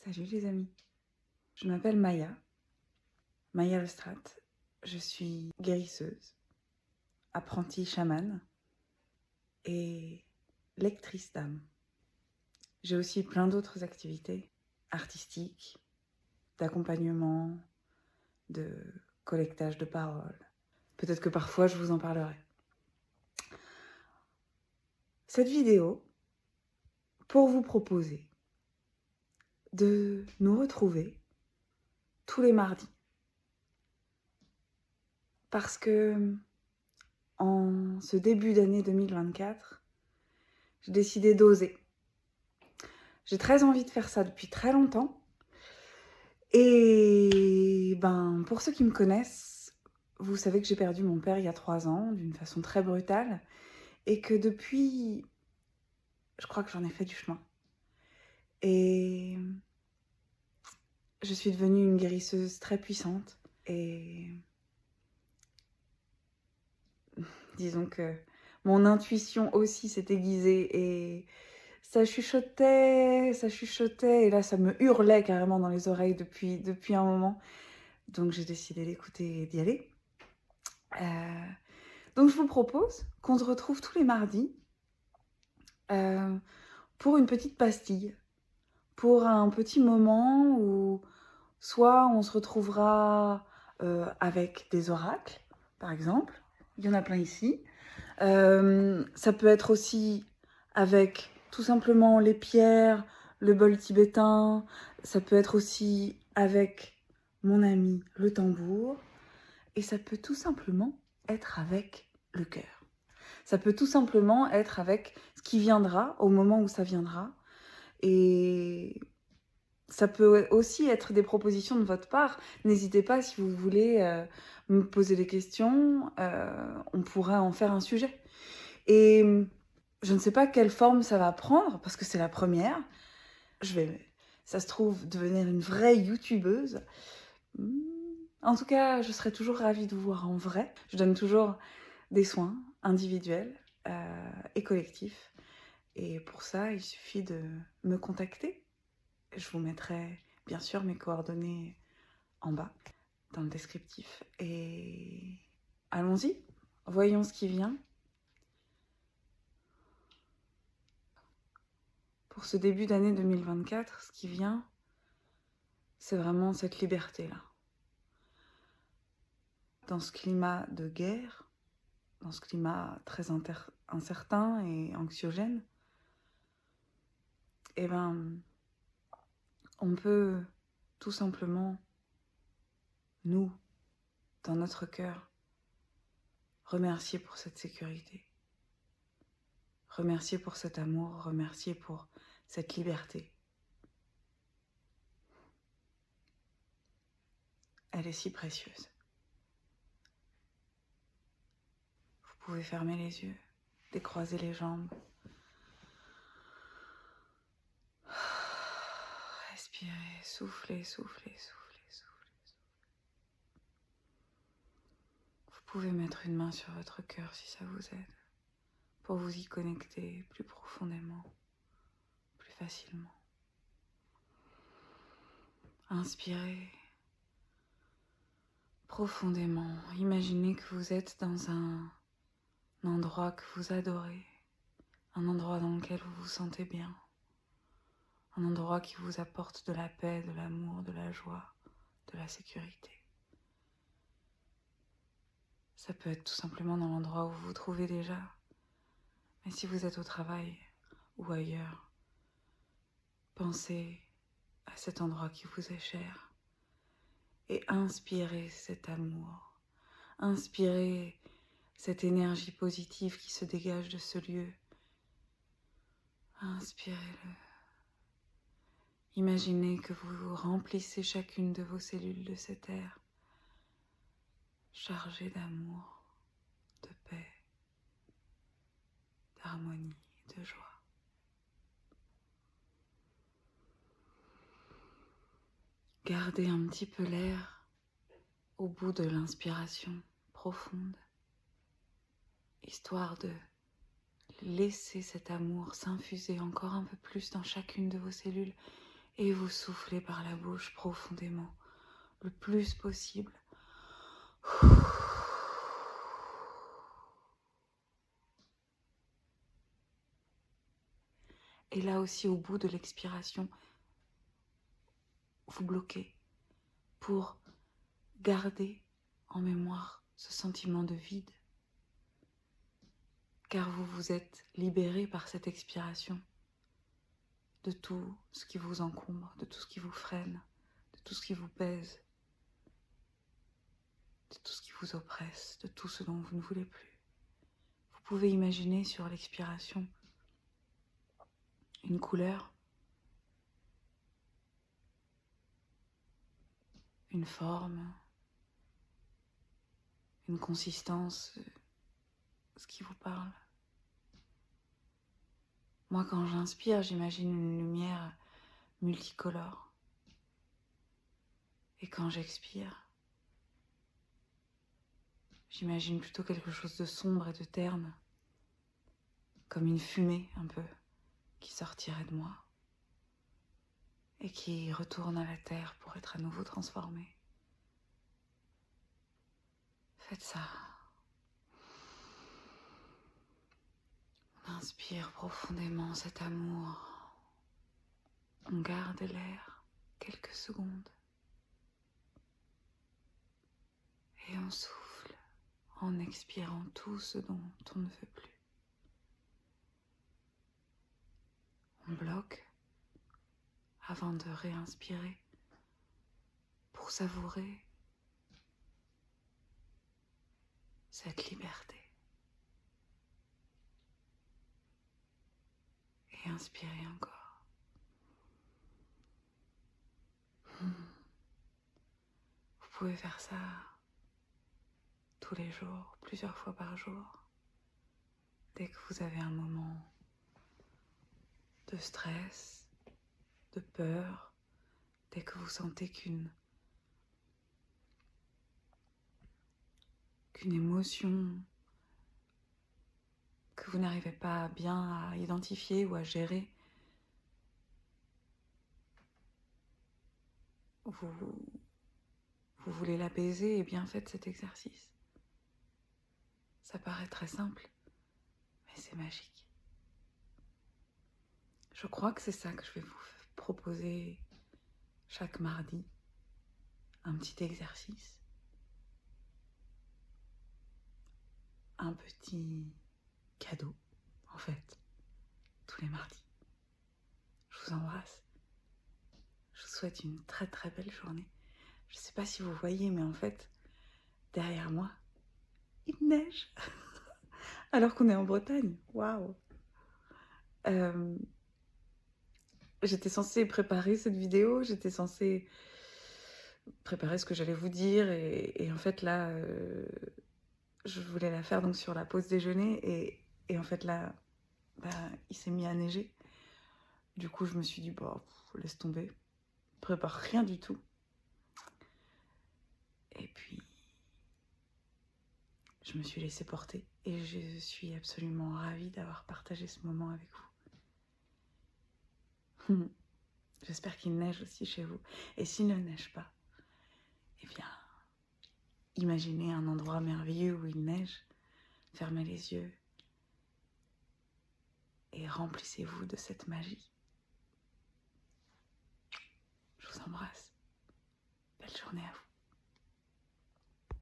Salut les amis, je m'appelle Maya Lestrade, je suis guérisseuse, apprentie chamane et lectrice d'âme. J'ai aussi plein d'autres activités artistiques, d'accompagnement, de collectage de paroles. Peut-être que parfois je vous en parlerai. Cette vidéo, pour vous proposer de nous retrouver tous les mardis. Parce que en ce début d'année 2024, j'ai décidé d'oser. J'ai très envie de faire ça depuis très longtemps. Et pour ceux qui me connaissent, vous savez que j'ai perdu mon père il y a 3 ans, d'une façon très brutale. Et que depuis, je crois que j'en ai fait du chemin. Et je suis devenue une guérisseuse très puissante. Et disons que mon intuition aussi s'est aiguisée et ça chuchotait, et là ça me hurlait carrément dans les oreilles depuis un moment. Donc j'ai décidé d'écouter et d'y aller. Donc je vous propose qu'on se retrouve tous les mardis pour une petite pastille, pour un petit moment où soit on se retrouvera avec des oracles, par exemple, il y en a plein ici. Ça peut être aussi avec tout simplement les pierres, le bol tibétain, ça peut être aussi avec mon ami le tambour, et ça peut tout simplement être avec le cœur. Ça peut tout simplement être avec ce qui viendra au moment où ça viendra. Et ça peut aussi être des propositions de votre part. N'hésitez pas si vous voulez me poser des questions. On pourrait en faire un sujet. Et je ne sais pas quelle forme ça va prendre, parce que c'est la première. Je vais, ça se trouve, devenir une vraie youtubeuse. En tout cas, je serai toujours ravie de vous voir en vrai. Je donne toujours des soins individuels et collectifs. Et pour ça, il suffit de me contacter. Je vous mettrai bien sûr mes coordonnées en bas, dans le descriptif. Et allons-y, voyons ce qui vient. Pour ce début d'année 2024, ce qui vient, c'est vraiment cette liberté-là. Dans ce climat de guerre, dans ce climat très incertain et anxiogène, on peut tout simplement, nous, dans notre cœur, remercier pour cette sécurité, remercier pour cet amour, remercier pour cette liberté. Elle est si précieuse. Vous pouvez fermer les yeux, décroiser les jambes. Respirez, soufflez, soufflez, soufflez, soufflez. Vous pouvez mettre une main sur votre cœur si ça vous aide, pour vous y connecter plus profondément, plus facilement. Inspirez profondément. Imaginez que vous êtes dans un endroit que vous adorez, un endroit dans lequel vous vous sentez bien, un endroit qui vous apporte de la paix, de l'amour, de la joie, de la sécurité. Ça peut être tout simplement dans l'endroit où vous vous trouvez déjà, mais si vous êtes au travail ou ailleurs, pensez à cet endroit qui vous est cher et inspirez cet amour, inspirez cette énergie positive qui se dégage de ce lieu. Inspirez-le. Imaginez que vous remplissez chacune de vos cellules de cet air, chargé d'amour, de paix, d'harmonie, de joie. Gardez un petit peu l'air au bout de l'inspiration profonde, histoire de laisser cet amour s'infuser encore un peu plus dans chacune de vos cellules Et vous soufflez par la bouche profondément, le plus possible. Et là aussi, au bout de l'expiration, vous bloquez pour garder en mémoire ce sentiment de vide. Car vous vous êtes libéré par cette expiration de tout ce qui vous encombre, de tout ce qui vous freine, de tout ce qui vous pèse, de tout ce qui vous oppresse, de tout ce dont vous ne voulez plus. Vous pouvez imaginer sur l'expiration une couleur, une forme, une consistance, ce qui vous parle. Moi, quand j'inspire, j'imagine une lumière multicolore. Et quand j'expire, j'imagine plutôt quelque chose de sombre et de terne, comme une fumée un peu, qui sortirait de moi et qui retourne à la terre pour être à nouveau transformée. Faites ça. On inspire profondément cet amour. On garde l'air quelques secondes. Et on souffle en expirant tout ce dont on ne veut plus. On bloque avant de réinspirer pour savourer cette liberté. Et inspirer encore. Vous pouvez faire ça tous les jours, plusieurs fois par jour. Dès que vous avez un moment de stress, de peur, dès que vous sentez qu'une émotion que vous n'arrivez pas bien à identifier ou à gérer, vous voulez l'apaiser, et bien faites cet exercice. Ça paraît très simple, mais c'est magique. Je crois que c'est ça que je vais vous proposer chaque mardi, un petit exercice, un petit cadeau, en fait, tous les mardis. Je vous embrasse. Je vous souhaite une très très belle journée. Je ne sais pas si vous voyez, mais en fait, derrière moi, il neige. Alors qu'on est en Bretagne. Waouh. J'étais censée préparer cette vidéo, j'étais censée préparer ce que j'allais vous dire, et en fait là, je voulais la faire donc sur la pause déjeuner, et en fait là, il s'est mis à neiger. Du coup, je me suis dit, bah, laisse tomber, prépare rien du tout. Et puis, je me suis laissée porter, et je suis absolument ravie d'avoir partagé ce moment avec vous. J'espère qu'il neige aussi chez vous. Et s'il ne neige pas, eh bien, imaginez un endroit merveilleux où il neige, fermez les yeux et remplissez-vous de cette magie. Je vous embrasse. Belle journée à vous.